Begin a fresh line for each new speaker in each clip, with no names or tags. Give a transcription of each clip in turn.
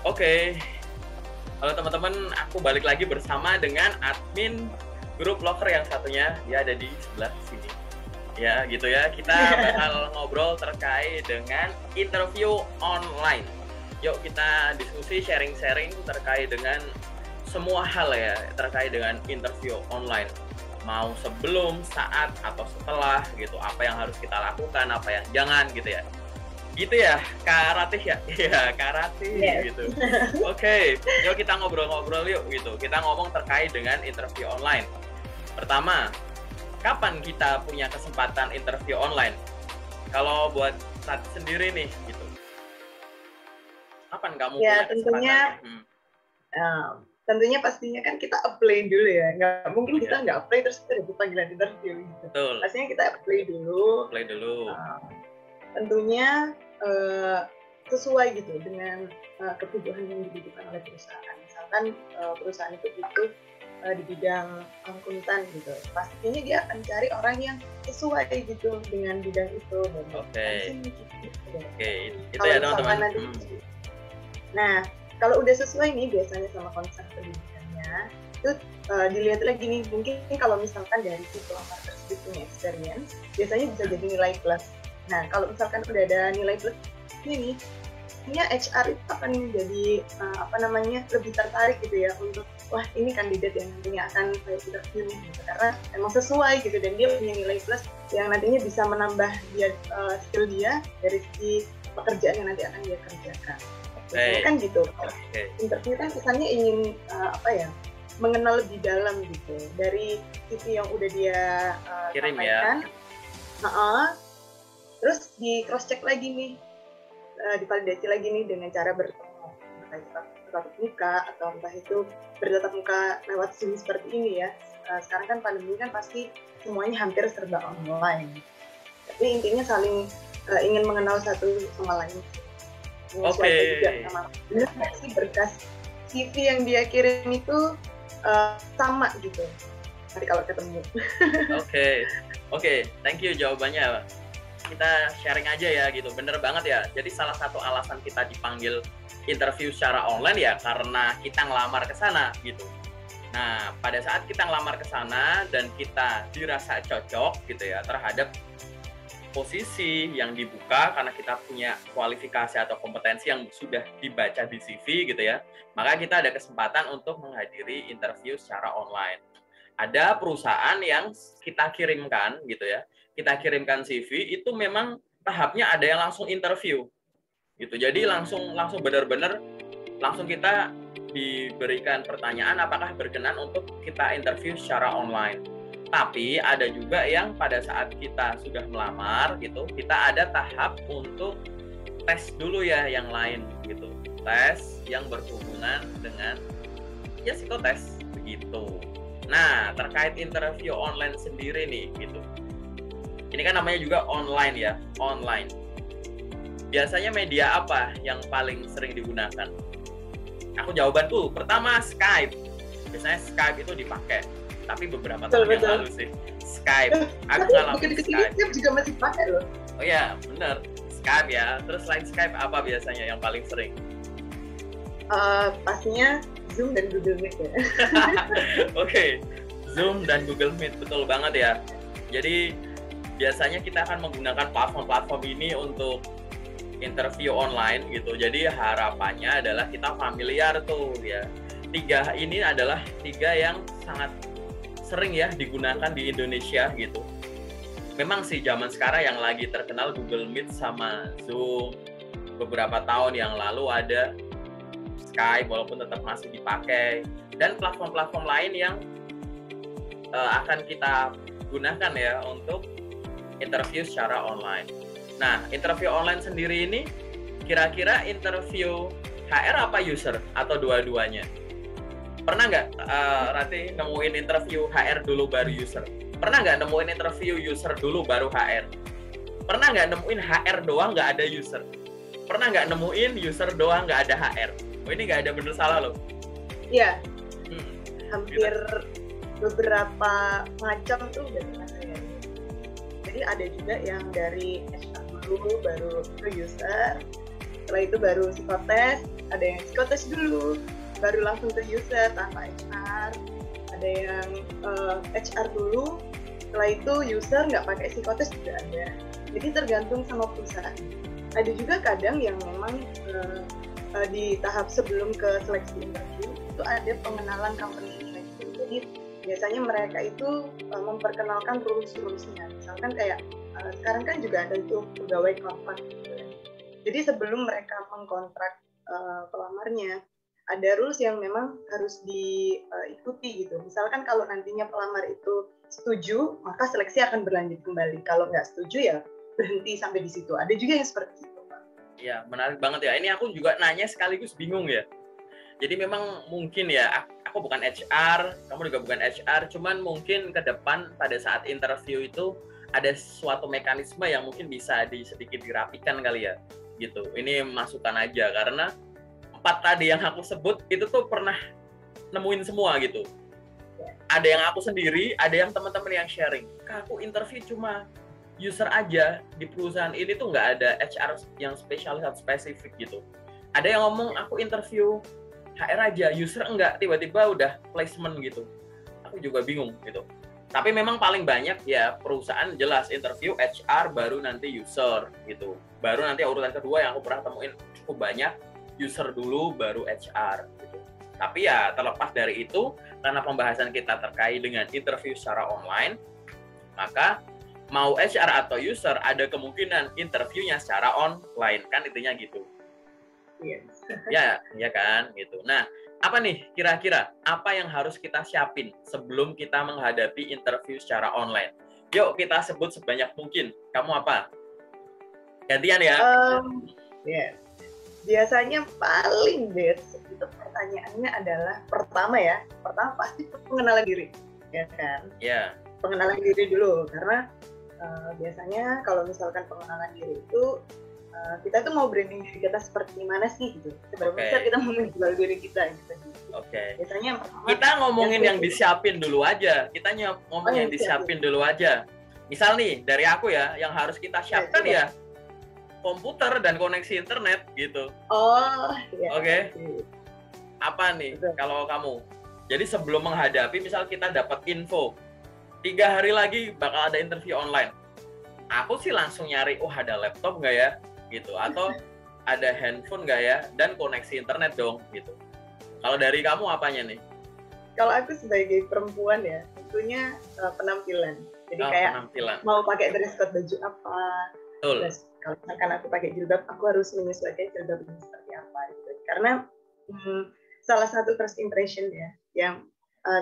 Oke, halo teman-teman, aku balik lagi bersama dengan admin grup Lover yang satunya, dia ada di sebelah sini. Ya, gitu ya. Kita bakal ngobrol terkait dengan interview online. Yuk kita diskusi, sharing-sharing terkait dengan semua hal ya, terkait dengan interview online. Mau sebelum, saat, atau setelah gitu, apa yang harus kita lakukan, apa yang jangan gitu ya. Gitu ya, Kak Ratih ya? Iya, Kak Ratih gitu. Oke, yuk kita ngobrol-ngobrol yuk gitu. Kita ngomong terkait dengan interview online. Pertama, kapan kita punya kesempatan interview online? Kalau buat Ratih sendiri nih gitu. Kapan kamu punya kesempatan?
Tentunya pastinya kan kita apply dulu ya. Nggak mungkin kita nggak apply terus kita dapat panggilan interview gitu.
Betul.
Pastinya kita apply dulu. Tentunya sesuai gitu dengan kebutuhan yang dibutuhkan oleh perusahaan. Misalkan perusahaan itu butuh di bidang akuntan gitu, pastinya dia akan cari orang yang sesuai gitu dengan bidang itu.
Oke, itu
ya
teman-teman.
Nah, kalau udah sesuai nih biasanya sama konsep pendidikannya, itu dilihat lagi nih, mungkin kalau misalkan dari si pelamar tersebut punya experience, biasanya bisa jadi nilai plus. Nah, kalau misalkan udah ada nilai plus ini, HR itu akan menjadi lebih tertarik gitu ya untuk wah ini kandidat yang nantinya akan saya interview gitu, karena emang sesuai gitu dan dia punya nilai plus yang nantinya bisa menambah dia skill dia dari segi pekerjaan yang nanti akan dia kerjakan. Kan gitu. Interview kan kesannya ingin mengenal lebih dalam gitu dari CV yang udah dia
kirim
sampaikan. Terus di cross check lagi nih, divalidasi lagi nih dengan cara bertemu, entah tatap muka atau entah itu bertatap muka lewat Zoom seperti ini ya. Sekarang kan pandemi kan pasti semuanya hampir serba online. Tapi intinya saling ingin mengenal satu sama lain.
Oke.
Benar nggak sih berkas CV yang dia kirim itu sama gitu nanti kalau ketemu. Oke, thank you jawabannya. Kita sharing aja ya gitu, bener banget ya. Jadi salah satu alasan kita dipanggil interview secara online ya karena kita ngelamar ke sana gitu. Nah, pada saat kita ngelamar ke sana dan kita dirasa cocok gitu ya terhadap posisi yang dibuka karena kita punya kualifikasi atau kompetensi yang sudah dibaca di CV gitu ya, maka kita ada kesempatan untuk menghadiri interview secara online. Ada perusahaan yang kita kirimkan gitu ya, kita kirimkan CV itu memang tahapnya ada yang langsung interview gitu. Jadi langsung benar-benar langsung kita diberikan pertanyaan apakah berkenan untuk kita interview secara online. Tapi ada juga yang pada saat kita sudah melamar gitu, kita ada tahap untuk tes dulu ya yang lain gitu. Tes yang berhubungan dengan ya psikotes begitu. Nah, terkait interview online sendiri nih gitu. Ini kan namanya juga online ya, online. Biasanya media apa yang paling sering digunakan? Aku jawabanku pertama Skype. Biasanya Skype itu dipakai. Tapi beberapa tahun yang lalu sih Skype. Aku ngalamin Skype. Skype juga masih pakai loh.
Oh iya, bener. Skype ya. Terus selain Skype apa biasanya yang paling sering?
Pastinya Zoom dan Google Meet ya.
Oke, Zoom dan Google Meet, betul banget ya. Jadi biasanya kita akan menggunakan platform-platform ini untuk interview online gitu. Jadi harapannya adalah kita familiar tuh ya. Tiga ini adalah tiga yang sangat sering ya digunakan di Indonesia gitu. Memang sih zaman sekarang yang lagi terkenal Google Meet sama Zoom. Beberapa tahun yang lalu ada Skype walaupun tetap masih dipakai, dan platform-platform lain yang akan kita gunakan ya untuk interview secara online. Nah, interview online sendiri ini kira-kira interview HR apa user atau dua-duanya? Pernah nggak Ratih nemuin interview HR dulu baru user? Pernah nggak nemuin interview user dulu baru HR? Pernah nggak nemuin HR doang nggak ada user? Pernah nggak nemuin user doang nggak ada HR? Oh, ini nggak ada bener salah loh.
Iya. Hampir beberapa macam tuh udah pernah saya. Jadi ada juga yang dari HR dulu baru ke user, setelah itu baru psikotes, ada yang psikotes dulu, baru langsung ke user tanpa HR, ada yang HR dulu, setelah itu user nggak pakai psikotes juga ada. Jadi tergantung sama perusahaan. Ada juga kadang yang memang di tahap sebelum ke seleksi interview itu ada pengenalan company interview. Jadi biasanya mereka itu memperkenalkan rules-rulesnya. Misalkan kayak sekarang kan juga ada itu pegawai kontrak gitu ya. Jadi sebelum mereka mengkontrak pelamarnya, ada rules yang memang harus diikuti gitu. Misalkan kalau nantinya pelamar itu setuju, maka seleksi akan berlanjut kembali. Kalau nggak setuju ya berhenti sampai di situ. Ada juga yang seperti itu, Pak.
Iya, menarik banget ya. Ini aku juga nanya sekaligus bingung ya. Jadi memang mungkin ya, aku bukan HR, kamu juga bukan HR, cuman mungkin ke depan pada saat interview itu ada suatu mekanisme yang mungkin bisa sedikit dirapikan kali ya, gitu. Ini masukan aja, karena 4 tadi yang aku sebut itu tuh pernah nemuin semua gitu. Ada yang aku sendiri, ada yang teman-teman yang sharing. Kak, aku interview cuma user aja, di perusahaan ini tuh nggak ada HR yang spesialis atau spesifik gitu. Ada yang ngomong aku interview HR aja, user enggak, tiba-tiba udah placement gitu. Aku juga bingung gitu. Tapi memang paling banyak ya perusahaan jelas interview HR baru nanti user gitu. Baru nanti urutan kedua yang aku pernah temuin cukup banyak, user dulu baru HR gitu. Tapi ya terlepas dari itu, karena pembahasan kita terkait dengan interview secara online, maka mau HR atau user ada kemungkinan interviewnya secara online, kan intinya gitu. Ya kan gitu. Nah, apa nih kira-kira apa yang harus kita siapin sebelum kita menghadapi interview secara online? Yuk kita sebut sebanyak mungkin. Kamu apa? Gantian ya.
Biasanya paling basic itu pertanyaannya adalah pertama pasti pengenalan diri, ya kan?
Ya.
Pengenalan diri dulu, karena biasanya kalau misalkan pengenalan diri itu kita tuh mau branding diri kita seperti mana sih gitu. Sebenarnya kita mau menjual diri kita gitu. Biasanya
kita ngomongin yang disiapin dulu aja. Kita ngomong yang disiapin dulu aja. Misal nih dari aku ya, yang harus kita siapkan ya komputer dan koneksi internet gitu. Oke. Apa nih kalau kamu? Jadi sebelum menghadapi, misal kita dapat info 3 hari lagi bakal ada interview online. Aku sih langsung nyari, ada laptop nggak ya? Gitu. Atau ada handphone nggak ya? Dan koneksi internet dong gitu. Kalau dari kamu apanya nih?
Kalau aku sebagai perempuan ya, tentunya penampilan. Jadi kayak
penampilan.
Mau pakai dress code baju apa.
Betul.
Terus kalau misalkan aku pakai jilbab, aku harus menyesuaikan jilbab ini seperti apa gitu. Karena salah satu first impression ya yang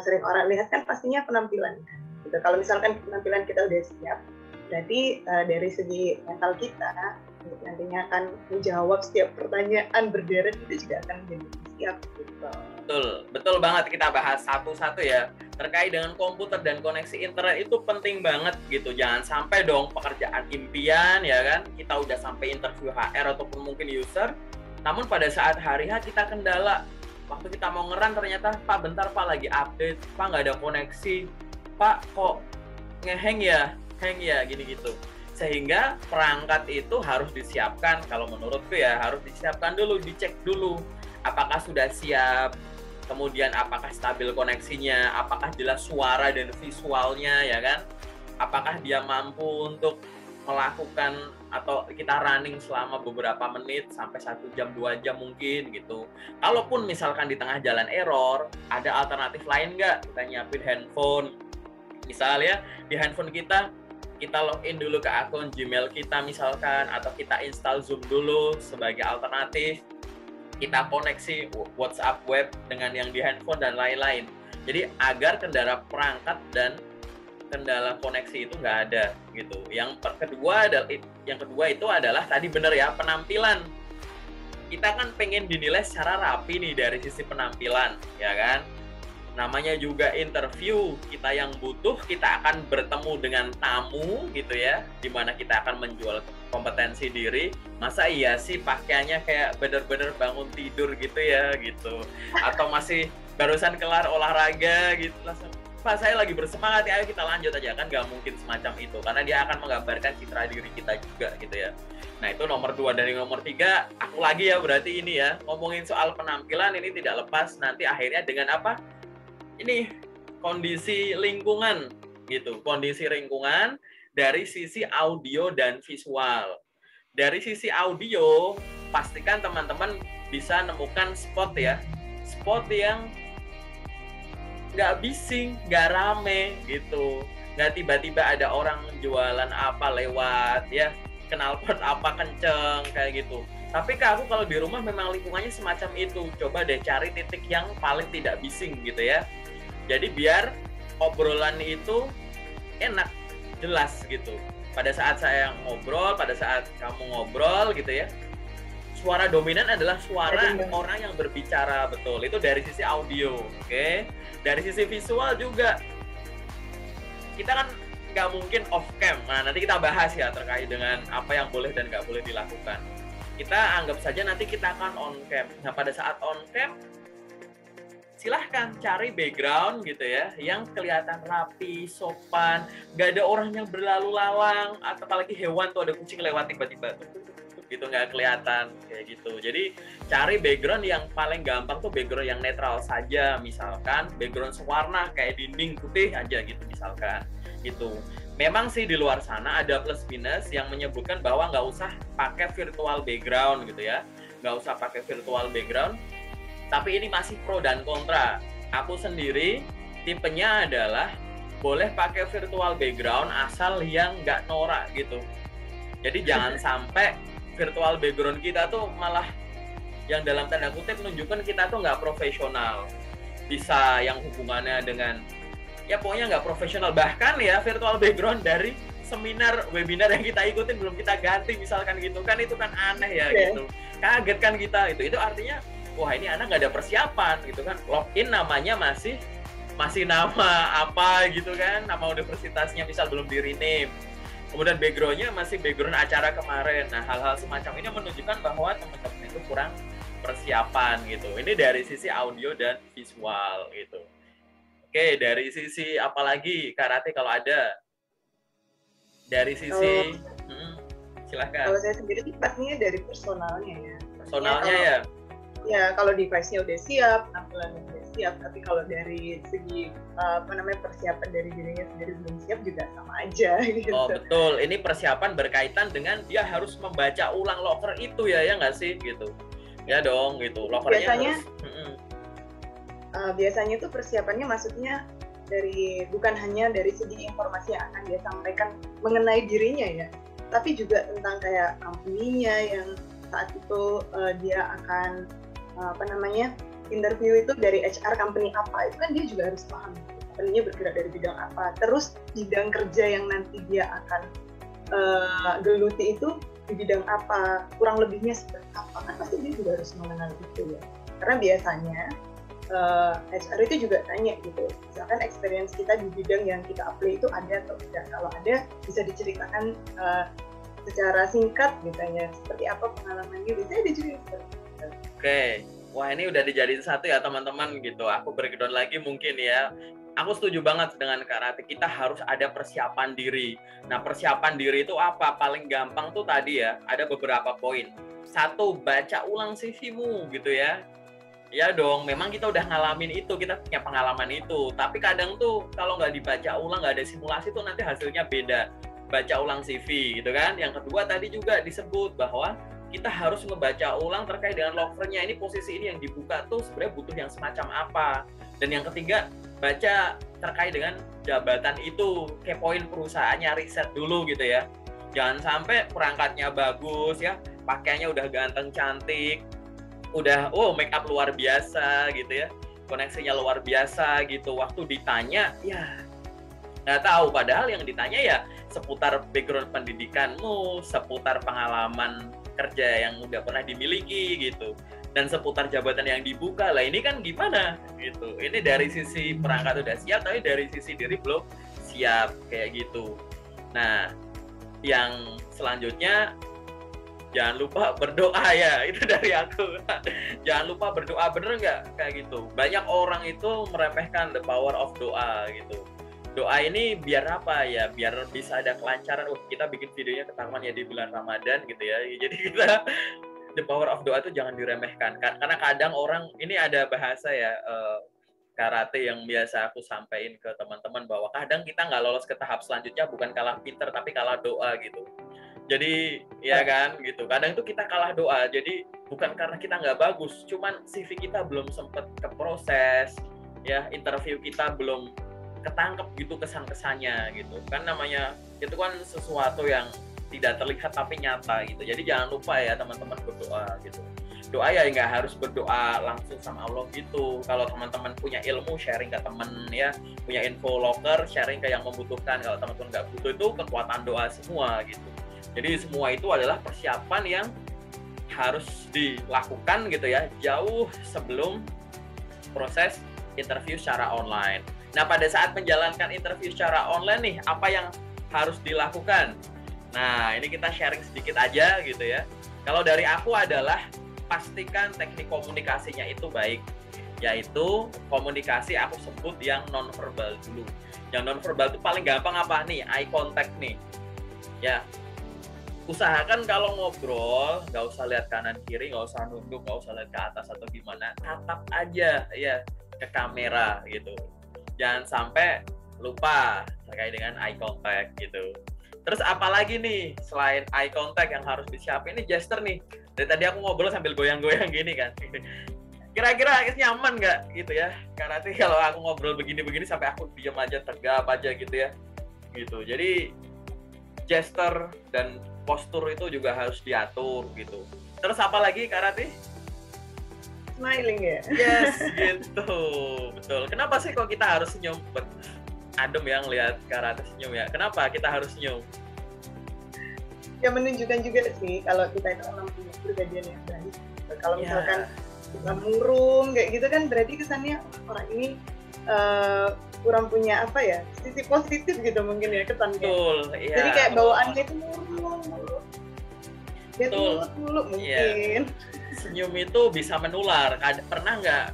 sering orang lihat kan pastinya penampilan kan. Gitu. Kalau misalkan penampilan kita udah siap, berarti dari segi mental kita nantinya akan menjawab setiap pertanyaan berderet itu juga akan menjadi siap gitu.
Betul banget, kita bahas satu-satu ya. Terkait dengan komputer dan koneksi internet itu penting banget gitu. Jangan sampai dong pekerjaan impian ya kan, kita udah sampai interview HR ataupun mungkin user, namun pada saat hari H kita kendala. Waktu kita mau ngeran ternyata, Pak bentar Pak lagi update, Pak nggak ada koneksi, Pak kok hang ya gini gitu. Sehingga perangkat itu harus disiapkan, kalau menurutku ya harus disiapkan dulu, dicek dulu apakah sudah siap, kemudian apakah stabil koneksinya, apakah jelas suara dan visualnya ya kan, apakah dia mampu untuk melakukan atau kita running selama beberapa menit sampai 1 jam 2 jam mungkin gitu. Kalaupun misalkan di tengah jalan error, ada alternatif lain nggak? Kita nyiapin handphone, misalnya di handphone kita login dulu ke akun Gmail kita misalkan, atau kita install Zoom dulu sebagai alternatif, kita koneksi WhatsApp web dengan yang di handphone dan lain-lain. Jadi agar kendala perangkat dan kendala koneksi itu nggak ada gitu. Yang kedua itu adalah tadi benar ya, penampilan. Kita kan pengen dinilai secara rapi nih dari sisi penampilan, ya kan? Namanya juga interview, kita yang butuh, kita akan bertemu dengan tamu gitu ya, dimana kita akan menjual kompetensi diri. Masa iya sih pakaiannya kayak bener-bener bangun tidur gitu ya gitu, atau masih barusan kelar olahraga gitu langsung, Pak saya lagi bersemangat ya, ayo kita lanjut aja, kan nggak mungkin semacam itu, karena dia akan menggambarkan citra diri kita juga gitu ya. Nah itu nomor 2. Dari nomor 3 aku lagi ya, berarti ini ya, ngomongin soal penampilan ini tidak lepas nanti akhirnya dengan apa, ini kondisi lingkungan gitu, kondisi lingkungan dari sisi audio dan visual. Dari sisi audio pastikan teman-teman bisa nemukan spot ya, spot yang nggak bising, nggak rame gitu, nggak tiba-tiba ada orang jualan apa lewat ya, knalpot apa kenceng kayak gitu. Tapi aku kalau di rumah memang lingkungannya semacam itu, coba deh cari titik yang paling tidak bising gitu ya. Jadi biar obrolan itu enak, jelas gitu. Pada saat saya ngobrol, pada saat kamu ngobrol gitu ya, suara dominan adalah suara orang yang berbicara, betul. Itu dari sisi audio, oke? Dari sisi visual juga, kita kan nggak mungkin off cam. Nah, nanti kita bahas ya terkait dengan apa yang boleh dan nggak boleh dilakukan. Kita anggap saja nanti kita akan on cam. Nah, pada saat on cam, silahkan cari background gitu ya, yang kelihatan rapi, sopan, nggak ada orang yang berlalu lalang, atau apalagi hewan tuh ada kucing lewat tiba-tiba gitu nggak kelihatan kayak gitu. Jadi cari background yang paling gampang tuh background yang netral saja, misalkan background sewarna kayak dinding putih aja gitu misalkan gitu. Memang sih di luar sana ada plus minus yang menyebutkan bahwa nggak usah pakai virtual background gitu ya, nggak usah pakai virtual background. Tapi ini masih pro dan kontra. Aku sendiri tipenya adalah boleh pakai virtual background asal yang nggak norak gitu. Jadi jangan sampai virtual background kita tuh malah yang dalam tanda kutip menunjukkan kita tuh nggak profesional. Bisa yang hubungannya dengan, ya pokoknya nggak profesional. Bahkan ya virtual background dari seminar, webinar yang kita ikutin belum kita ganti misalkan gitu kan, itu kan aneh ya gitu. Kaget kan kita, itu artinya wah ini anak nggak ada persiapan gitu kan. Login namanya masih nama apa gitu kan, nama universitasnya misal belum di rename. Kemudian background-nya masih background acara kemarin. Nah, hal-hal semacam ini menunjukkan bahwa teman-teman itu kurang persiapan gitu. Ini dari sisi audio dan visual gitu. Oke, dari sisi apa lagi Karate kalau ada? Dari sisi silahkan.
Kalau saya sendiri pastinya dari personalnya ya.
Personalnya ya.
Ya, kalau device-nya udah siap, tampilannya udah siap, tapi kalau dari segi persiapan dari dirinya sendiri belum siap juga sama aja gitu.
Oh betul, ini persiapan berkaitan dengan dia harus membaca ulang loker itu ya nggak sih gitu. Ya dong gitu, lokernya
biasanya,
harus
biasanya tuh persiapannya maksudnya bukan hanya dari segi informasi yang akan dia sampaikan mengenai dirinya ya, tapi juga tentang kayak company-nya yang saat itu dia akan interview itu dari HR company apa, itu kan dia juga harus paham company-nya bergerak dari bidang apa, terus bidang kerja yang nanti dia akan geluti itu di bidang apa, kurang lebihnya seperti apa, kan pasti dia juga harus mengenal itu ya. Karena biasanya HR itu juga tanya gitu, misalkan experience kita di bidang yang kita apply itu ada atau tidak. Kalau ada, bisa diceritakan secara singkat misalnya seperti apa pengalamannya, biasanya diceritakan seperti itu.
Oke, wah ini udah dijadiin satu ya teman-teman gitu. Aku breakdown lagi mungkin ya. Aku setuju banget dengan Karate, kita harus ada persiapan diri. Nah persiapan diri itu apa? Paling gampang tuh tadi ya, ada beberapa poin. 1, baca ulang CV-mu gitu ya. Ya dong, memang kita udah ngalamin itu, kita punya pengalaman itu. Tapi kadang tuh kalau nggak dibaca ulang, nggak ada simulasi tuh nanti hasilnya beda. Baca ulang CV gitu kan. Yang kedua tadi juga disebut bahwa kita harus membaca ulang terkait dengan lokernya, ini posisi ini yang dibuka tuh sebenarnya butuh yang semacam apa. Dan yang ketiga, baca terkait dengan jabatan itu, kepoin perusahaannya, riset dulu gitu ya. Jangan sampai perangkatnya bagus ya, pakaiannya udah ganteng cantik, udah make up luar biasa gitu ya, koneksinya luar biasa gitu, waktu ditanya ya nggak tahu, padahal yang ditanya ya seputar background pendidikanmu, seputar pengalaman kerja yang udah pernah dimiliki gitu, dan seputar jabatan yang dibuka. Lah ini kan gimana gitu, ini dari sisi perangkat udah siap tapi dari sisi diri belum siap kayak gitu. Nah yang selanjutnya jangan lupa berdoa ya, itu dari aku. Jangan lupa berdoa, bener nggak kayak gitu? Banyak orang itu meremehkan the power of doa gitu. Doa ini biar apa ya? Biar bisa ada kelancaran. Kita bikin videonya ketahuan ya di bulan Ramadan gitu ya. Jadi kita the power of doa itu jangan diremehkan. Karena kadang orang, ini ada bahasa ya, karate yang biasa aku sampaikan ke teman-teman bahwa kadang kita nggak lolos ke tahap selanjutnya bukan kalah pinter tapi kalah doa gitu. Jadi ya kan gitu. Kadang itu kita kalah doa. Jadi bukan karena kita nggak bagus, cuman CV kita belum sempet keproses, ya interview kita belum ketangkep gitu kesan-kesannya gitu. Kan namanya itu kan sesuatu yang tidak terlihat tapi nyata gitu. Jadi jangan lupa ya teman-teman berdoa gitu. Doa ya nggak harus berdoa langsung sama Allah gitu. Kalau teman-teman punya ilmu, sharing ke teman ya, punya info locker, sharing ke yang membutuhkan. Kalau teman-teman nggak butuh, itu kekuatan doa semua gitu. Jadi semua itu adalah persiapan yang harus dilakukan gitu ya, jauh sebelum proses interview secara online. Nah, pada saat menjalankan interview secara online nih, apa yang harus dilakukan? Nah, ini kita sharing sedikit aja gitu ya. Kalau dari aku adalah pastikan teknik komunikasinya itu baik, yaitu komunikasi aku sebut yang non-verbal dulu. Yang non-verbal itu paling gampang apa nih? Eye contact nih. Ya, usahakan kalau ngobrol, nggak usah lihat kanan kiri, nggak usah nunduk, nggak usah lihat ke atas atau gimana. Tatap aja ya ke kamera gitu. Jangan sampai lupa terkait dengan eye contact gitu. Terus apalagi nih selain eye contact yang harus disiapin, ini gesture nih. Dari tadi aku ngobrol sambil goyang-goyang gini kan. Kira-kira nyaman nggak gitu ya? Karena nanti kalau aku ngobrol begini-begini sampai aku diam aja, tegap aja gitu ya. Gitu. Jadi gesture dan postur itu juga harus diatur gitu. Terus apa lagi Kak Rati?
Smiling ya?
Yes, gitu. Betul. Kenapa sih kok kita harus senyum? Adem ya ngelihat Kak Rati senyum ya. Kenapa kita harus senyum?
Ya menunjukkan juga sih kalau kita itu orang punya kepribadian yang baik. Kalau misalkan kita murung kayak gitu kan berarti kesannya orang ini kurang punya apa ya, sisi positif gitu mungkin ya kesannya.
Betul, iya.
Jadi kayak bawaannya itu murung. Dia tuluk mungkin.
Iya. Senyum itu bisa menular. Pernah nggak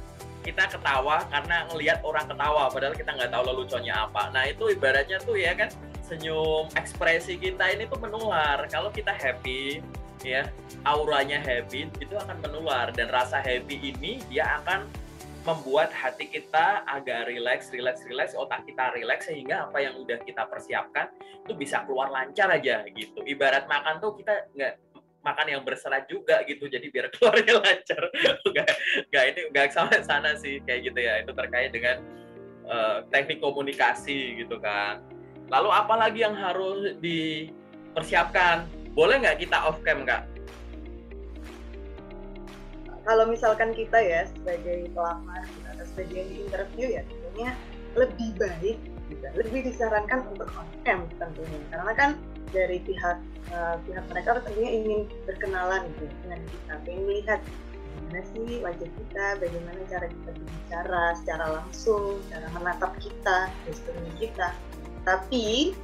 kita ketawa karena ngelihat orang ketawa padahal kita nggak tahu leluconnya apa. Nah itu ibaratnya tuh ya kan, senyum, ekspresi kita ini tuh menular. Kalau kita happy ya, auranya happy, itu akan menular. Dan rasa happy ini dia akan membuat hati kita agak relax, otak kita relax, sehingga apa yang udah kita persiapkan itu bisa keluar lancar aja gitu. Ibarat makan tuh kita nggak makan yang berserat juga gitu, jadi biar keluarnya lancar. Nggak sampai sana sih kayak gitu ya. Itu terkait dengan teknik komunikasi gitu kan. Lalu apa lagi yang harus dipersiapkan? Boleh nggak kita off cam, Kak?
Kalau misalkan kita ya sebagai pelamar atau sebagai yang diinterview ya tentunya lebih baik juga, lebih disarankan untuk on cam tentunya, karena kan dari pihak mereka tentunya ingin berkenalan gitu dengan kita, ingin melihat bagaimana sih wajah kita, bagaimana cara kita berbicara secara langsung, cara menatap kita, gesturnya kita. Tapi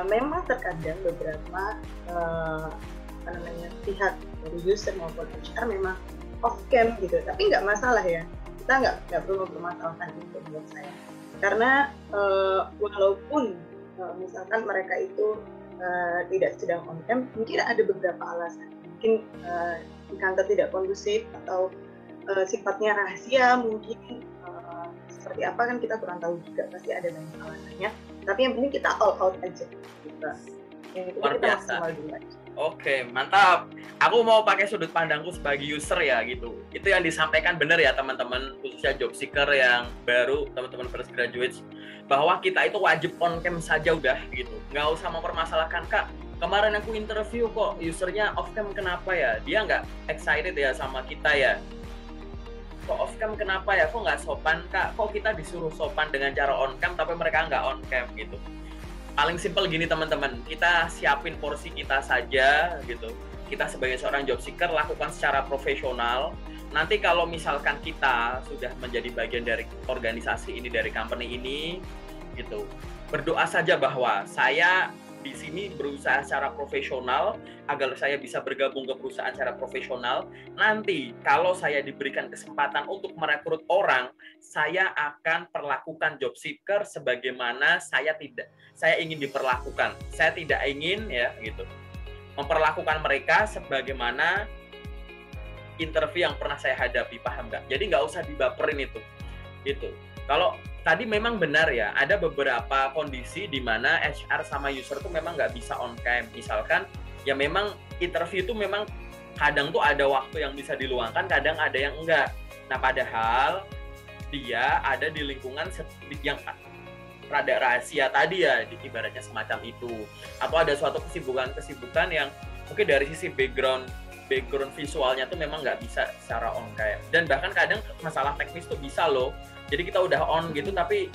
memang terkadang beberapa pihak dari user maupun HR memang off cam gitu, tapi nggak masalah ya, kita nggak perlu mempermasalahkan itu menurut saya, karena walaupun misalkan mereka itu tidak sedang on cam, mungkin ada beberapa alasan, mungkin di kantor tidak kondusif atau sifatnya rahasia, mungkin seperti apa kan kita kurang tahu juga, pasti ada banyak alasannya, tapi yang penting kita all out aja gitu. Yang itu kita maksimal dulu aja.
Oke, mantap. Aku mau pakai sudut pandangku sebagai user ya gitu. Itu yang disampaikan benar ya teman-teman, khususnya job seeker yang baru, teman-teman fresh graduates, bahwa kita itu wajib on cam saja udah gitu. Nggak usah mempermasalahkan, Kak, kemarin aku interview kok usernya off cam, kenapa ya? Dia nggak excited ya sama kita ya? Kok off cam kenapa ya? Kok nggak sopan, Kak? Kok kita disuruh sopan dengan cara on cam tapi mereka nggak on cam gitu? Paling simpel gini teman-teman, kita siapin porsi kita saja gitu. Kita sebagai seorang job seeker lakukan secara profesional. Nanti kalau misalkan kita sudah menjadi bagian dari organisasi ini, dari company ini gitu, berdoa saja bahwa saya di sini berusaha secara profesional agar saya bisa bergabung ke perusahaan secara profesional. Nanti kalau saya diberikan kesempatan untuk merekrut orang, saya akan perlakukan job seeker sebagaimana saya ingin diperlakukan. Saya tidak ingin ya gitu memperlakukan mereka sebagaimana interview yang pernah saya hadapi, paham nggak? Jadi nggak usah dibaperin itu. Kalau tadi memang benar ya, ada beberapa kondisi di mana HR sama user tuh memang nggak bisa on cam. Misalkan ya memang interview itu memang kadang tuh ada waktu yang bisa diluangkan, kadang ada yang enggak. Nah padahal dia ada di lingkungan yang rada rahasia tadi ya, ibaratnya semacam itu. Atau ada suatu kesibukan yang mungkin dari sisi background visualnya tuh memang nggak bisa secara on cam. Dan bahkan kadang masalah teknis tuh bisa loh. Jadi kita udah on gitu tapi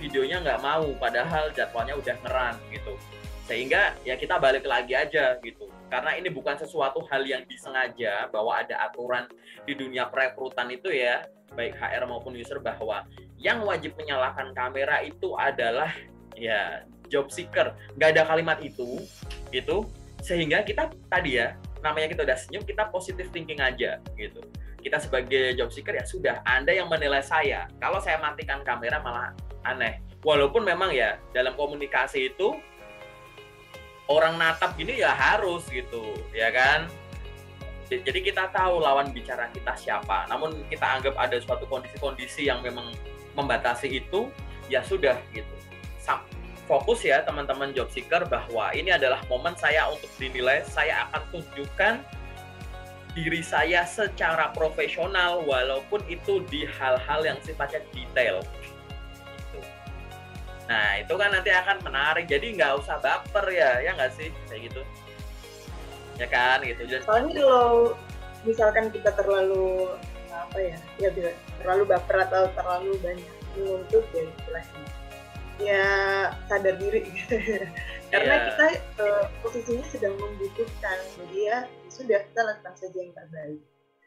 videonya nggak mau, padahal jadwalnya udah ngeran gitu. Sehingga ya kita balik lagi aja gitu. Karena ini bukan sesuatu hal yang disengaja, bahwa ada aturan di dunia perekrutan itu ya, baik HR maupun user, bahwa yang wajib menyalakan kamera itu adalah ya job seeker. Nggak ada kalimat itu gitu. Sehingga kita tadi ya, namanya kita udah senyum, kita positive thinking aja gitu. Kita sebagai job seeker ya sudah, Anda yang menilai saya. Kalau saya matikan kamera malah aneh. Walaupun memang ya dalam komunikasi itu orang natap gini ya harus gitu, ya kan? Jadi kita tahu lawan bicara kita siapa. Namun kita anggap ada suatu kondisi-kondisi yang memang membatasi itu, ya sudah gitu. Fokus ya teman-teman job seeker bahwa ini adalah momen saya untuk dinilai. Saya akan tunjukkan diri saya secara profesional walaupun itu di hal-hal yang sifatnya detail. Nah itu kan nanti akan menarik, jadi nggak usah baper ya nggak sih kayak gitu, ya kan gitu.
Soalnya kalau misalkan kita terlalu terlalu baper atau terlalu banyak menuntut ya istilahnya, ya sadar diri gitu. Karena kita posisinya sedang membutuhkan, jadi ya sudah kita lakukan saja yang terbaik.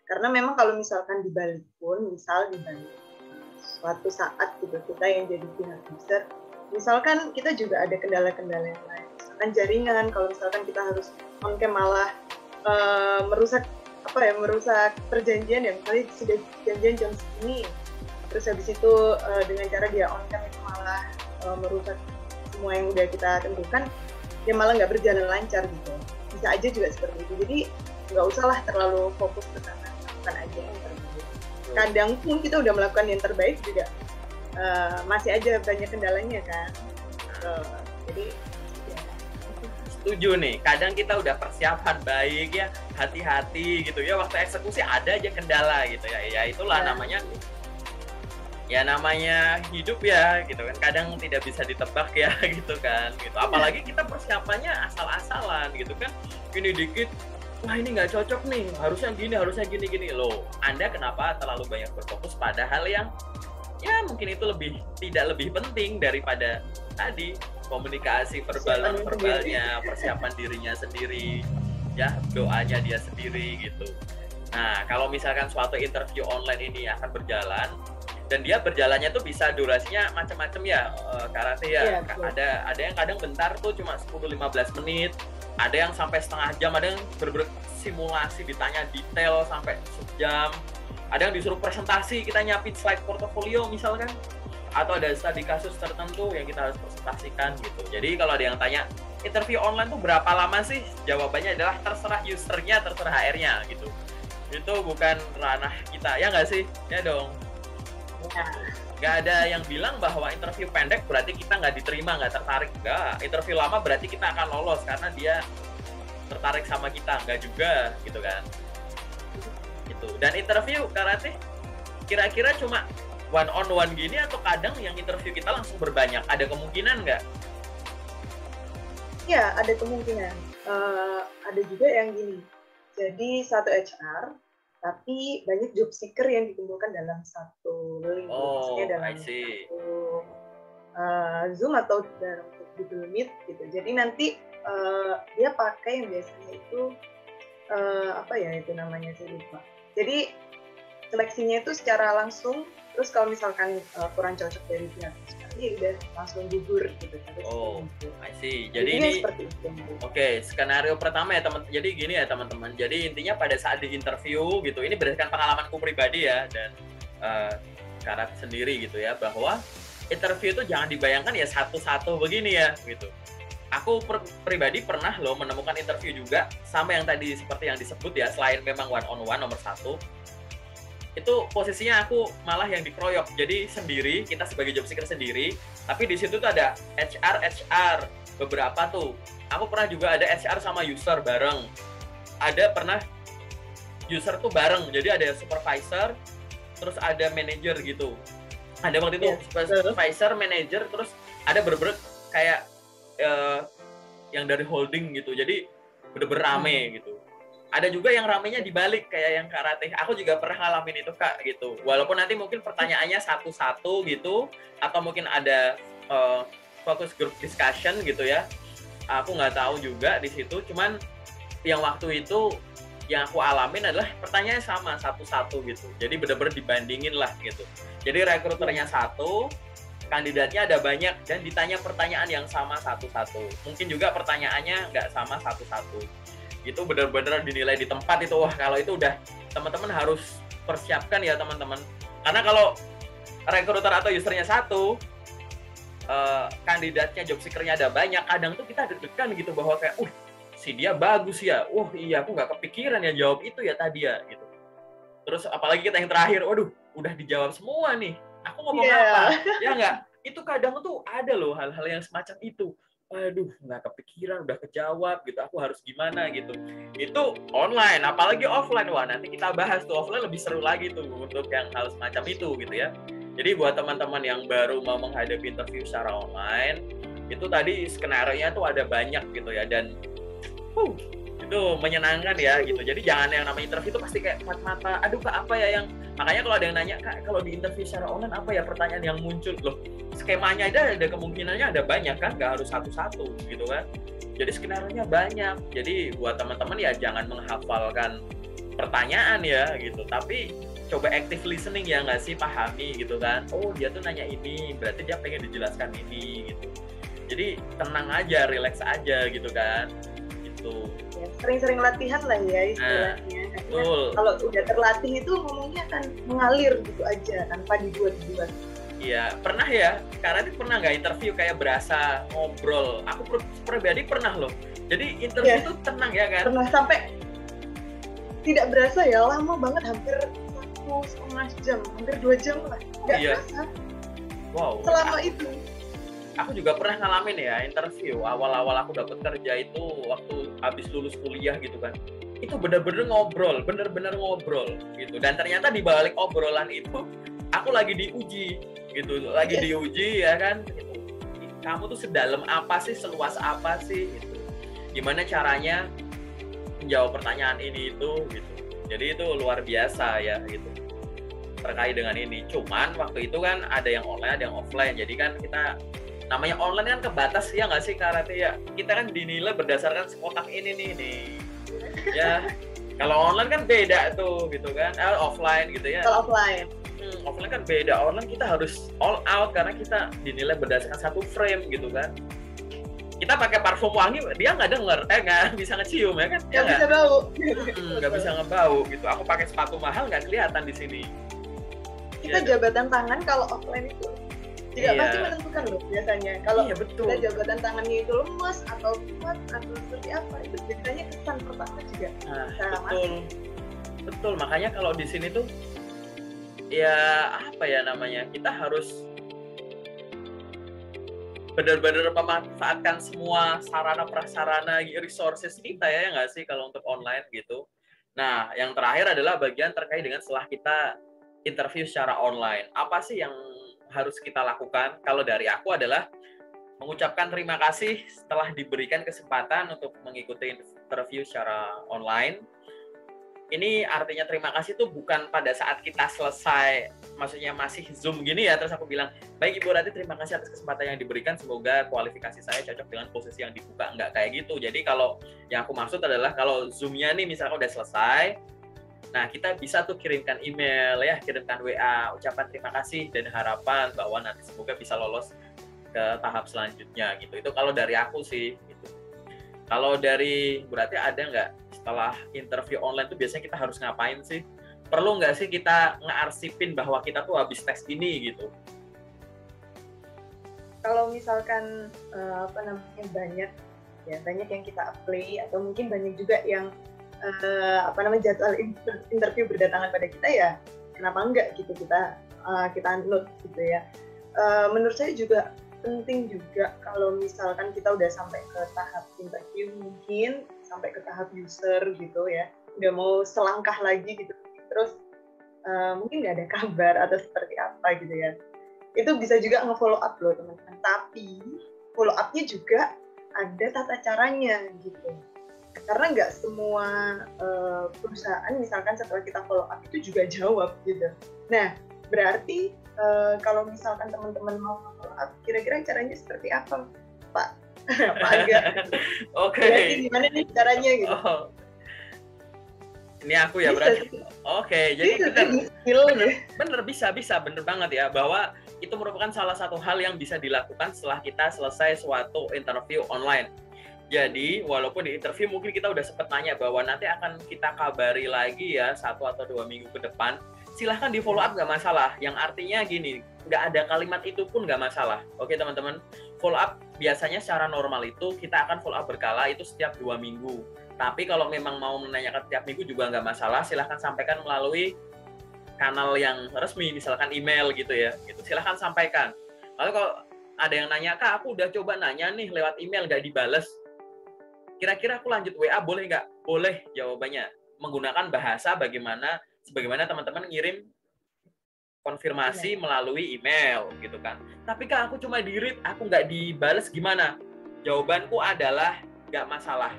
Karena memang kalau misalkan dibalik pun, suatu saat gitu kita yang jadi pihak user, misalkan kita juga ada kendala-kendala yang lain, misalkan jaringan, kalau misalkan kita harus on cam malah merusak perjanjian ya, misalnya sudah janjian jam segini, terus habis itu dengan cara dia on cam itu malah merusak semua yang udah kita tentukan, ya malah nggak berjalan lancar gitu. Bisa aja juga seperti itu. Jadi nggak usahlah terlalu fokus ke sana, lakukan aja yang terbaik. Kadang pun kita udah melakukan yang terbaik juga masih aja banyak kendalanya kan. Jadi ya.
Setuju nih. Kadang kita udah persiapan baik ya, hati-hati gitu ya. Waktu eksekusi ada aja kendala gitu ya. Ya itulah namanya hidup ya gitu kan, kadang tidak bisa ditebak ya gitu kan gitu. Apalagi kita persiapannya asal-asalan gitu kan, gini dikit, wah ini nggak cocok nih, harusnya gini loh. Anda kenapa terlalu banyak berfokus pada hal yang ya mungkin itu tidak lebih penting daripada tadi komunikasi verbalnya, persiapan dirinya sendiri ya, doanya dia sendiri gitu. Nah kalau misalkan suatu interview online ini akan berjalan, dan dia berjalannya tuh bisa durasinya macam-macam ya, karate ya. Ada yang kadang bentar tuh cuma 10-15 menit, ada yang sampai setengah jam, ada yang simulasi ditanya detail sampai sejam, ada yang disuruh presentasi, kita nyiapin slide portofolio misalkan, atau ada studi kasus tertentu yang kita harus presentasikan gitu. Jadi kalau ada yang tanya interview online tuh berapa lama sih, jawabannya adalah terserah usernya, terserah HR-nya gitu. Itu bukan ranah kita, ya nggak sih? Ya dong. Nggak ada yang bilang bahwa interview pendek berarti kita nggak diterima, nggak tertarik. Nggak, interview lama berarti kita akan lolos karena dia tertarik sama kita, nggak juga gitu kan. Gitu. Dan interview karate kira-kira cuma one on one gini atau kadang yang interview kita langsung berbanyak, ada kemungkinan nggak?
Ya ada kemungkinan. Ada juga yang gini, jadi satu HR tapi banyak job seeker yang dikumpulkan dalam satu link, maksudnya dalam satu Zoom atau dalam Google Meet gitu. Jadi nanti dia pakai yang biasanya itu itu namanya saya lupa. Jadi seleksinya itu secara langsung, terus kalau misalkan kurang cocok dari pihak ya udah langsung gugur gitu.
Oh, I see. Jadi ini Oke, skenario pertama ya teman. Jadi gini ya teman-teman. Jadi intinya pada saat di interview gitu, ini berdasarkan pengalamanku pribadi ya dan Karat sendiri gitu ya, bahwa interview itu jangan dibayangkan ya satu-satu begini ya gitu. Aku pribadi pernah loh menemukan interview juga sama yang tadi seperti yang disebut ya, selain memang one on one nomor 1. Itu posisinya aku malah yang dikeroyok, jadi sendiri, kita sebagai job seeker sendiri, tapi di situ tuh ada HR beberapa tuh. Aku pernah juga ada HR sama user bareng, ada pernah user tuh bareng, jadi ada supervisor, terus ada manager gitu. Ada waktu itu supervisor, manager, terus ada bener-bener kayak yang dari holding gitu, jadi bener-bener rame gitu. Ada juga yang ramenya dibalik kayak yang karate. Aku juga pernah ngalamin itu Kak gitu. Walaupun nanti mungkin pertanyaannya satu-satu gitu, atau mungkin ada focus group discussion gitu ya. Aku nggak tahu juga di situ. Cuman yang waktu itu yang aku alamin adalah pertanyaannya sama satu-satu gitu. Jadi benar-benar dibandingin lah gitu. Jadi rekruternya satu, kandidatnya ada banyak dan ditanya pertanyaan yang sama satu-satu. Mungkin juga pertanyaannya nggak sama satu-satu. Itu benar-benar dinilai di tempat itu. Wah, kalau itu udah teman-teman harus persiapkan ya teman-teman, karena kalau rekruter atau usernya satu, kandidatnya job seeker-nya ada banyak, kadang tuh kita deg-degan gitu bahwa kayak si dia bagus ya, iya aku nggak kepikiran ya jawab itu ya tadi ya gitu. Terus apalagi kita yang terakhir, waduh udah dijawab semua nih, aku ngomong apa ya nggak, itu kadang tuh ada loh hal-hal yang semacam itu. Aduh, nggak kepikiran, udah kejawab gitu, aku harus gimana gitu. Itu online, apalagi offline. Wah, nanti kita bahas tuh, offline lebih seru lagi tuh untuk yang hal semacam itu gitu ya. Jadi buat teman-teman yang baru mau menghadapi interview secara online, itu tadi skenario-nya tuh ada banyak gitu ya, dan itu menyenangkan ya gitu. Jadi jangan yang namanya interview itu pasti kayak mata-mata, aduh Kak apa ya yang, makanya kalau ada yang nanya Kak kalau di interview secara online apa ya pertanyaan yang muncul loh, skemanya ada kemungkinannya ada banyak kan, nggak harus satu-satu gitu kan. Jadi skenario-nya banyak. Jadi buat teman-teman ya jangan menghafalkan pertanyaan ya gitu, tapi coba active listening ya nggak sih, pahami gitu kan. Oh dia tuh nanya ini, berarti dia pengen dijelaskan ini gitu. Jadi tenang aja, relax aja gitu kan. Gitu.
Ya, sering-sering latihan lah ya istilahnya. Kalau udah terlatih itu ngomongnya akan mengalir gitu aja tanpa dibuat-buat.
Iya, pernah ya, karena itu pernah nggak interview kayak berasa ngobrol. Aku pribadi pernah loh. Jadi interview itu tenang ya kan?
Pernah sampai tidak berasa ya, lama banget, hampir 1,5 jam, hampir 2 jam lah. Nggak berasa.
Wow.
Selama itu.
Aku juga pernah ngalamin ya interview. Awal-awal aku dapat kerja itu waktu habis lulus kuliah gitu kan. Itu bener-bener ngobrol gitu. Dan ternyata di balik obrolan itu aku lagi diuji gitu, diuji ya kan. Gitu. Kamu tuh sedalam apa sih, seluas apa sih gitu. Gimana caranya menjawab pertanyaan ini itu gitu. Jadi itu luar biasa ya gitu. Terkait dengan ini. Cuman waktu itu kan ada yang online, ada yang offline. Jadi kan kita namanya online kan kebatas ya nggak sih karate ya, kita kan dinilai berdasarkan kotak ini nih ya. Kalau online kan beda tuh gitu kan, offline gitu ya.
Kalau
offline kan beda, online kita harus all out karena kita dinilai berdasarkan satu frame gitu kan. Kita pakai parfum wangi dia nggak denger, nggak bisa ngecium ya kan,
nggak bisa bau,
nggak bisa ngebau gitu. Aku pakai sepatu mahal nggak kelihatan di sini.
Kita ya, jabatan tangan kalau offline itu tidak pasti menentukan loh biasanya. Kalau kita jabatan tangannya itu lemas atau kuat atau seperti apa, itu biasanya kesan pertama juga.
Betul. Makanya kalau di sini tuh ya apa ya namanya, kita harus benar-benar memanfaatkan semua sarana prasarana resources kita ya nggak sih kalau untuk online gitu. Nah yang terakhir adalah bagian terkait dengan setelah kita interview secara online. Apa sih yang harus kita lakukan? Kalau dari aku adalah mengucapkan terima kasih setelah diberikan kesempatan untuk mengikuti interview secara online. Ini artinya terima kasih itu bukan pada saat kita selesai, maksudnya masih Zoom gini ya, terus aku bilang, baik Ibu Rati terima kasih atas kesempatan yang diberikan, semoga kualifikasi saya cocok dengan posisi yang dibuka. Enggak kayak gitu. Jadi kalau yang aku maksud adalah kalau Zoom-nya nih misalnya udah selesai, Nah, kita bisa tuh kirimkan email ya, kirimkan WA, ucapan terima kasih dan harapan bahwa nanti semoga bisa lolos ke tahap selanjutnya gitu. Itu kalau dari aku sih gitu. Kalau dari berarti ada nggak setelah interview online tuh biasanya kita harus ngapain sih? Perlu nggak sih kita ngearsipin bahwa kita tuh habis tes ini gitu?
Kalau misalkan banyak yang kita apply atau mungkin banyak juga yang jadwal interview berdatangan pada kita, ya kenapa enggak gitu kita note gitu ya. Menurut saya juga penting juga kalau misalkan kita udah sampai ke tahap interview, mungkin sampai ke tahap user gitu ya, udah mau selangkah lagi gitu, terus mungkin nggak ada kabar atau seperti apa gitu ya, itu bisa juga nge-follow up loh teman-teman. Tapi follow up-nya juga ada tata caranya gitu. Karena nggak semua perusahaan misalkan setelah kita follow up itu juga jawab gitu. Nah, berarti kalau misalkan teman-teman mau follow up, kira-kira caranya seperti apa, Pak? Pak Aga?
Oke.
Berarti gimana nih caranya gitu?
Oh. Ini aku ya berarti. Oke, jadi bener bener banget ya, bahwa itu merupakan salah satu hal yang bisa dilakukan setelah kita selesai suatu interview online. Jadi, walaupun di interview mungkin kita udah sempat nanya bahwa nanti akan kita kabari lagi ya 1 atau 2 minggu ke depan, silahkan di follow up nggak masalah. Yang artinya gini, nggak ada kalimat itu pun nggak masalah. Oke teman-teman, follow up biasanya secara normal itu kita akan follow up berkala itu setiap 2 minggu. Tapi kalau memang mau menanyakan setiap minggu juga nggak masalah, silahkan sampaikan melalui kanal yang resmi, misalkan email gitu ya. Gitu. Silahkan sampaikan. Lalu kalau ada yang nanya, Kak aku udah coba nanya nih lewat email nggak dibales. Kira-kira aku lanjut WA boleh nggak? Boleh jawabannya. Menggunakan bahasa sebagaimana teman-teman ngirim konfirmasi melalui email gitu kan. Tapi Kak aku cuma di-read, aku nggak dibales gimana? Jawabanku adalah nggak masalah.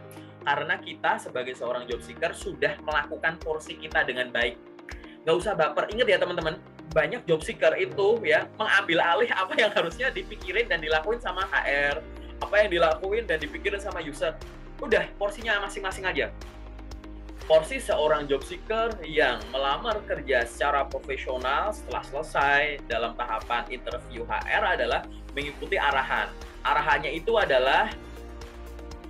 Karena kita sebagai seorang job seeker sudah melakukan porsi kita dengan baik. Nggak usah baper. Ingat ya teman-teman, banyak job seeker itu ya mengambil alih apa yang harusnya dipikirin dan dilakuin sama HR, apa yang dilakuin dan dipikirin sama user. Udah, porsinya masing-masing aja. Porsi seorang job seeker yang melamar kerja secara profesional setelah selesai dalam tahapan interview HR adalah mengikuti arahan. Arahannya itu adalah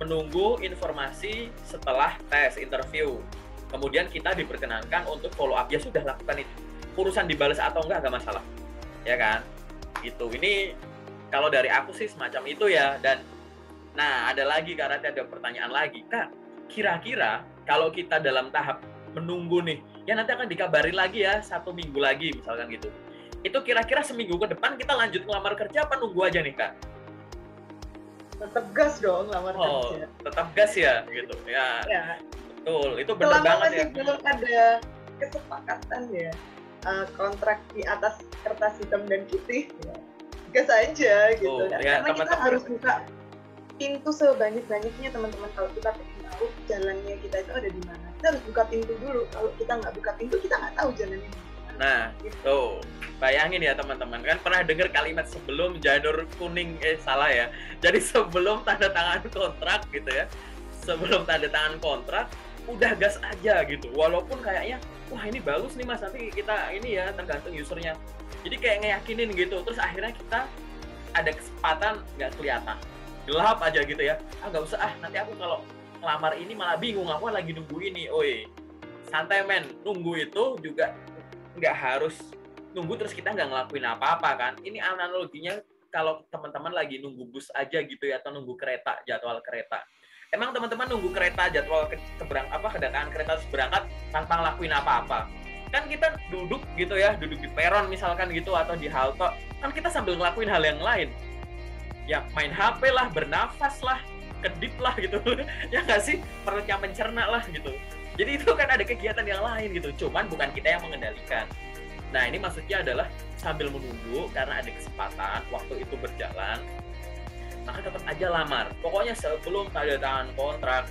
menunggu informasi setelah tes interview. Kemudian kita diperkenankan untuk follow up. Ya sudah, lakukan itu. Urusan dibalas atau enggak masalah. Ya kan? Gitu. Ini kalau dari aku sih semacam itu ya. Dan nah, ada lagi, karena ada pertanyaan lagi. Kak, kira-kira kalau kita dalam tahap menunggu nih, ya nanti akan dikabarin lagi ya 1 minggu lagi misalkan gitu. Itu kira-kira seminggu ke depan kita lanjut ngelamar kerja apa nunggu aja nih, Kak?
Tetap gas dong ngelamar kerja.
Tetap gas ya gitu. Ya. Betul, itu benar banget ya.
Belum ada kesepakatan ya. Kontrak di atas kertas hitam dan putih. Ya. Gas aja gitu.
Ya,
karena kita harus buka pintu sebanyak-banyaknya teman-teman. Kalau kita pengen tahu jalannya kita itu ada di mana, kita harus buka pintu dulu. Kalau kita nggak buka pintu, kita nggak tahu jalannya di mana.
Nah, gitu. Bayangin ya teman-teman, kan pernah dengar kalimat sebelum janur kuning, salah ya. Jadi sebelum tanda tangan kontrak gitu ya, sebelum tanda tangan kontrak, udah gas aja gitu. Walaupun kayaknya, wah ini bagus nih mas, nanti kita ini ya tergantung usernya. Jadi kayak ngeyakinin gitu, terus akhirnya kita ada kesempatan nggak kelihatan. Gelap aja gitu ya, nggak usah nanti aku kalau ngelamar ini malah bingung, aku lagi nunggu ini. Oi, santai men, nunggu itu juga nggak harus nunggu terus kita nggak ngelakuin apa-apa kan. Ini analoginya kalau teman-teman lagi nunggu bus aja gitu ya, atau nunggu kereta, jadwal kereta. Emang teman-teman nunggu kereta, jadwal kedatangan kereta harus berangkat tanpa ngelakuin apa-apa? Kan kita duduk gitu ya, duduk di peron misalkan gitu, atau di halte, kan kita sambil ngelakuin hal yang lain. Ya main HP lah, bernafas lah, kedip lah gitu. Ya nggak sih, perutnya mencerna lah gitu. Jadi itu kan ada kegiatan yang lain gitu, cuman bukan kita yang mengendalikan. Nah ini maksudnya adalah sambil menunggu karena ada kesempatan, waktu itu berjalan, maka tetap aja lamar. Pokoknya sebelum tanda tangan kontrak,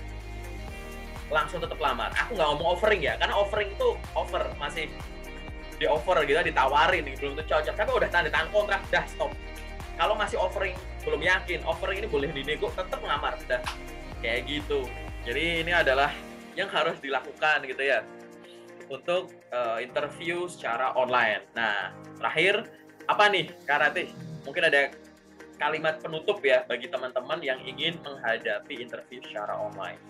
langsung tetap lamar. Aku nggak ngomong offering ya, karena offering itu offer, masih di offer gitu, ditawarin, belum tentu cocok. Tapi udah tanda tangan kontrak, dah stop. Kalau masih offering, belum yakin, offering ini boleh dinego, tetap ngelamar, dah. Kayak gitu. Jadi ini adalah yang harus dilakukan gitu ya. untuk interview secara online. Nah, terakhir apa nih Kak Ratih? Mungkin ada kalimat penutup ya bagi teman-teman yang ingin menghadapi interview secara online.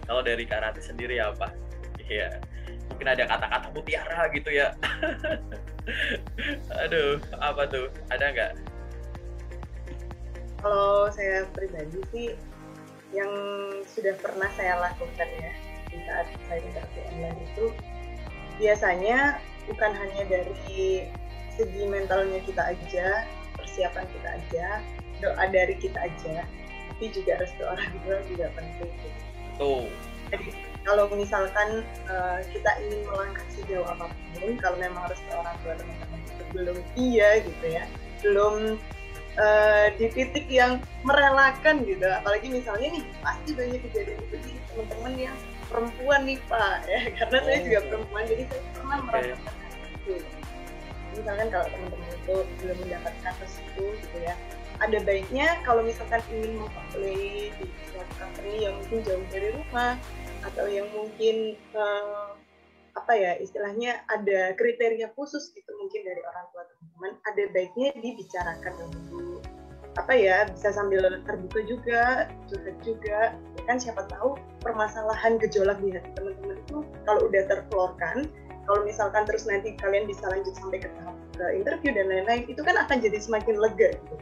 Kalau dari Kak Ratih sendiri apa? Iya, mungkin ada kata-kata mutiara gitu ya. Aduh, apa tuh? Ada nggak?
Kalau saya pribadi sih, yang sudah pernah saya lakukan ya di saat saya interview online itu, biasanya bukan hanya dari segi mentalnya kita aja, persiapan kita aja, doa dari kita aja, tapi juga restu orang tua juga penting.
Tuh.
Jadi kalau misalkan kita ingin melangkah sejauh apapun, kalau memang restu orang tua teman-teman itu belum iya gitu ya, belum di titik yang merelakan gitu, apalagi misalnya nih pasti banyak kejadian itu di teman-teman yang perempuan nih Pak ya, karena saya juga perempuan, jadi saya pernah merasakan itu. Misalkan kalau teman-teman itu belum mendapatkan restu gitu ya, ada baiknya kalau misalkan ingin memperoleh di suatu company yang mungkin jauh dari rumah atau yang mungkin istilahnya ada kriteria khusus gitu mungkin dari orang tua teman-teman, ada baiknya dibicarakan dulu, bisa sambil terbuka juga, curhat juga, ya kan siapa tahu permasalahan gejolak di hati teman-teman itu kalau udah terkeluarkan, kalau misalkan terus nanti kalian bisa lanjut sampai ke tahap interview dan lain-lain, itu kan akan jadi semakin lega gitu.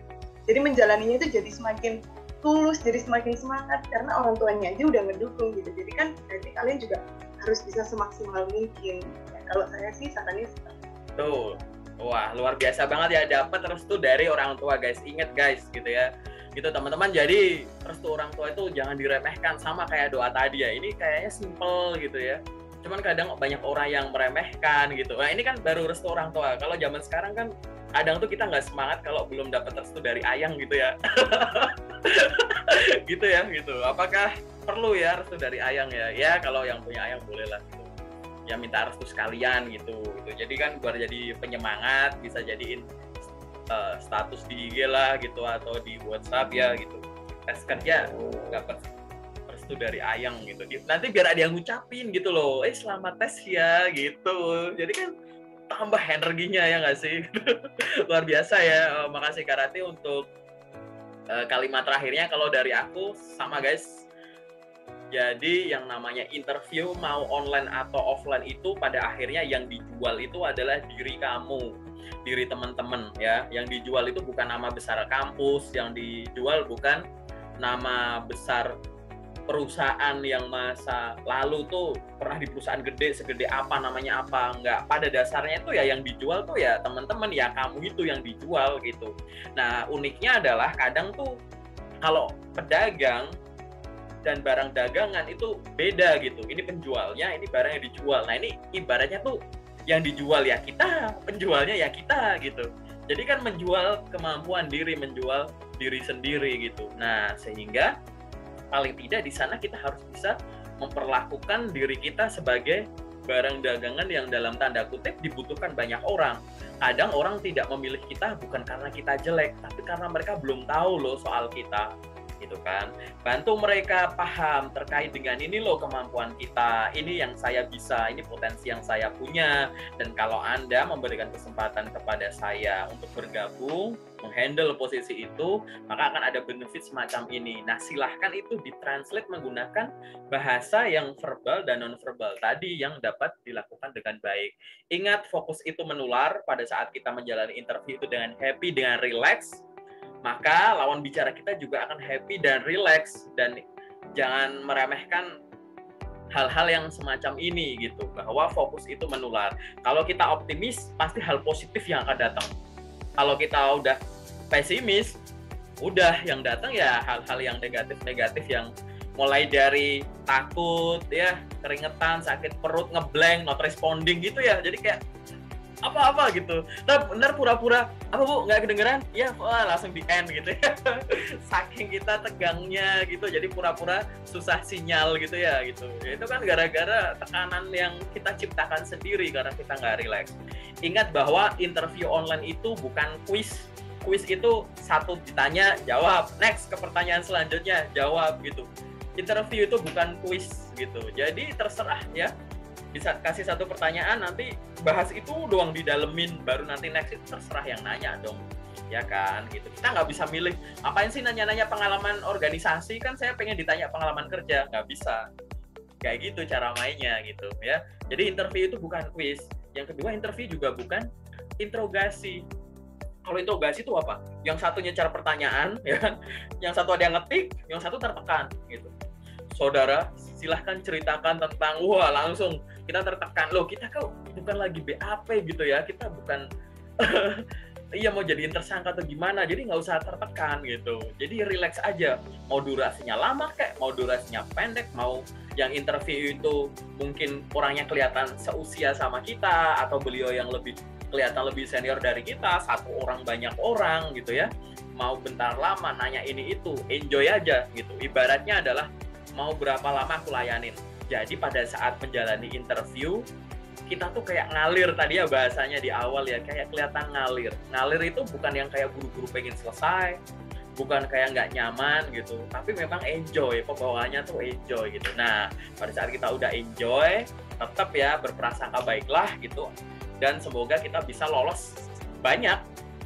Jadi menjalaninya itu jadi semakin tulus, jadi semakin semangat karena orang tuanya aja udah ngedukung gitu. Jadi kan berarti kalian juga harus bisa semaksimal mungkin. Ya, kalau saya sih sarannya seperti itu.
Tuh. Wah, luar biasa banget ya, dapat restu dari orang tua guys. Ingat guys gitu ya. Gitu teman-teman, jadi restu orang tua itu jangan diremehkan, sama kayak doa tadi ya. Ini kayaknya simple gitu ya. Cuman kadang banyak orang yang meremehkan gitu. Nah, ini kan baru restu orang tua. Kalau zaman sekarang kan kadang tuh kita nggak semangat kalau belum dapat restu dari ayang gitu ya. Gitu ya, gitu. Apakah perlu ya restu dari ayang ya? Ya kalau yang punya ayang boleh lah gitu. Ya minta restu sekalian gitu. Jadi kan buat jadi penyemangat, bisa jadiin status di IG lah gitu atau di WhatsApp ya gitu. Tes kerja dapat restu dari ayang gitu. Nanti biar ada yang ngucapin gitu loh. Selamat tes ya gitu. Jadi kan tambah energinya ya nggak sih? Luar biasa ya. Makasih Kak Ratih untuk kalimat terakhirnya. Kalau dari aku sama guys, jadi yang namanya interview mau online atau offline itu pada akhirnya yang dijual itu adalah diri kamu, diri teman-teman ya. Yang dijual itu bukan nama besar kampus, yang dijual bukan nama besar perusahaan yang masa lalu tuh pernah di perusahaan gede, segede apa, namanya apa, enggak. Pada dasarnya itu ya yang dijual tuh ya teman-teman, ya kamu itu yang dijual gitu. Nah uniknya adalah kadang tuh kalau pedagang dan barang dagangan itu beda gitu. Ini penjualnya, ini barang yang dijual. Nah ini ibaratnya tuh yang dijual ya kita, penjualnya ya kita gitu. Jadi kan menjual kemampuan diri, menjual diri sendiri gitu. Nah sehingga paling tidak di sana kita harus bisa memperlakukan diri kita sebagai barang dagangan yang dalam tanda kutip dibutuhkan banyak orang. Kadang orang tidak memilih kita bukan karena kita jelek, tapi karena mereka belum tahu loh soal kita. Gitu kan. Bantu mereka paham terkait dengan ini loh kemampuan kita, ini yang saya bisa, ini potensi yang saya punya, dan kalau Anda memberikan kesempatan kepada saya untuk bergabung menghandle posisi itu, maka akan ada benefit semacam ini. Nah silahkan itu ditranslate menggunakan bahasa yang verbal dan non-verbal tadi yang dapat dilakukan dengan baik. Ingat, fokus itu menular. Pada saat kita menjalani interview itu dengan happy, dengan relax, maka lawan bicara kita juga akan happy dan relax, dan jangan meremehkan hal-hal yang semacam ini gitu, bahwa fokus itu menular. Kalau kita optimis, pasti hal positif yang akan datang. Kalau kita udah pesimis, udah yang datang ya hal-hal yang negatif-negatif, yang mulai dari takut ya, keringetan, sakit perut, ngeblank, not responding gitu ya. Jadi kayak apa-apa gitu. Nah, benar pura-pura, apa Bu, nggak kedengeran? Ya, langsung di end gitu ya. Saking kita tegangnya gitu, jadi pura-pura susah sinyal gitu ya gitu. Ya, itu kan gara-gara tekanan yang kita ciptakan sendiri karena kita nggak relax. Ingat bahwa interview online itu bukan quiz. Quiz itu satu ditanya, jawab. Next ke pertanyaan selanjutnya, jawab gitu. interview itu bukan kuis gitu. Jadi terserah ya, bisa kasih satu pertanyaan, nanti bahas itu doang didalemin, baru nanti next itu terserah yang nanya dong, ya kan gitu. Kita nggak bisa milih, apain sih nanya-nanya pengalaman organisasi, kan saya pengen ditanya pengalaman kerja, nggak bisa kayak gitu cara mainnya gitu ya. Jadi interview itu bukan kuis. Yang kedua, interview juga bukan interogasi. Kalau interogasi itu apa? Yang satu nyecar pertanyaan, ya kan? Yang satu ada yang ngetik, yang satu tertekan, gitu. Saudara, silahkan ceritakan tentang, wah langsung kita tertekan. Loh, kita kok bukan lagi BAP gitu ya, kita bukan iya mau jadiin tersangka atau gimana, jadi nggak usah tertekan gitu. Jadi relax aja, mau durasinya lama kayak, mau durasinya pendek, mau yang interview itu mungkin orangnya kelihatan seusia sama kita, atau beliau yang kelihatan lebih senior dari kita, satu orang banyak orang gitu ya, mau bentar lama nanya ini itu, enjoy aja gitu. Ibaratnya adalah mau berapa lama aku layanin. Jadi pada saat menjalani interview, kita tuh kayak ngalir, tadi ya bahasanya di awal ya, kayak kelihatan ngalir. Ngalir itu bukan yang kayak buru-buru pengen selesai, bukan kayak nggak nyaman gitu, tapi memang enjoy, pembawaannya tuh enjoy gitu. Nah, pada saat kita udah enjoy, tetap ya berprasangka baiklah gitu, dan semoga kita bisa lolos banyak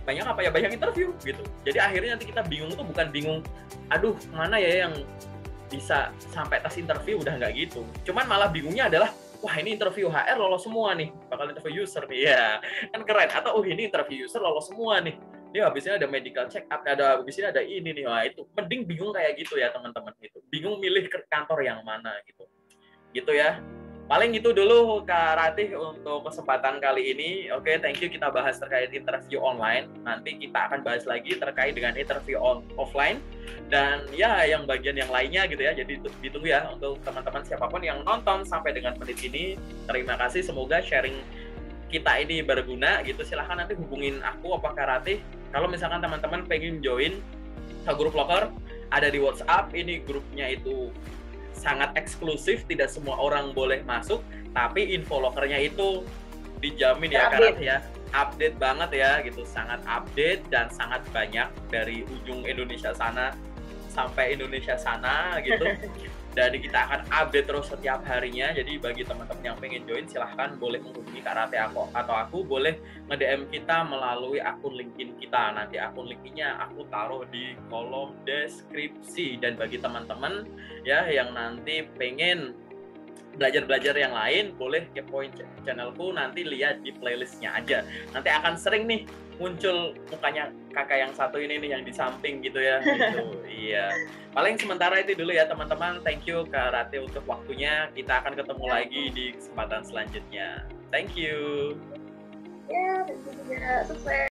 apa ya, banyak interview gitu. Jadi akhirnya nanti kita bingung tuh bukan bingung, aduh mana ya yang bisa sampai tes interview, udah nggak gitu. Cuman malah bingungnya adalah, wah ini interview HR lolos semua nih, bakal interview user nih, ya kan keren. Atau ini interview user lolos semua nih, dia habisnya ada medical check up, habisnya ada ini nih, wah itu mending bingung kayak gitu ya teman-teman, gitu. Bingung milih ke kantor yang mana gitu ya. Paling itu dulu Kak Ratih untuk kesempatan kali ini. Oke, thank you, kita bahas terkait interview online. Nanti kita akan bahas lagi terkait dengan interview offline. Dan ya yang bagian yang lainnya gitu ya. Jadi ditunggu ya untuk teman-teman siapapun yang nonton sampai dengan menit ini. Terima kasih, semoga sharing kita ini berguna gitu. Silahkan nanti hubungin aku apa Kak Ratih. Kalau misalkan teman-teman pengen join ke grup locker, ada di WhatsApp. Ini grupnya itu sangat eksklusif, tidak semua orang boleh masuk, tapi info lokernya itu dijamin ya Kak Ratih ya, update banget ya gitu, sangat update dan sangat banyak dari ujung Indonesia sana sampai Indonesia sana gitu. Dan kita akan update terus setiap harinya. Jadi bagi teman-teman yang pengen join, silahkan boleh menghubungi Kak Ratih atau aku, boleh nge-DM kita melalui akun LinkedIn kita. Nanti akun LinkedIn-nya aku taruh di kolom deskripsi. Dan bagi teman-teman ya yang nanti pengen belajar yang lain, boleh kepoin channelku, nanti lihat di playlistnya aja. Nanti akan sering nih muncul mukanya kakak yang satu ini nih yang di samping gitu ya. Gitu. Iya. Paling sementara itu dulu ya teman-teman. Thank you Kak Ratih untuk waktunya. Kita akan ketemu lagi di kesempatan selanjutnya. Thank you.
Ya, thank you juga. Sukses.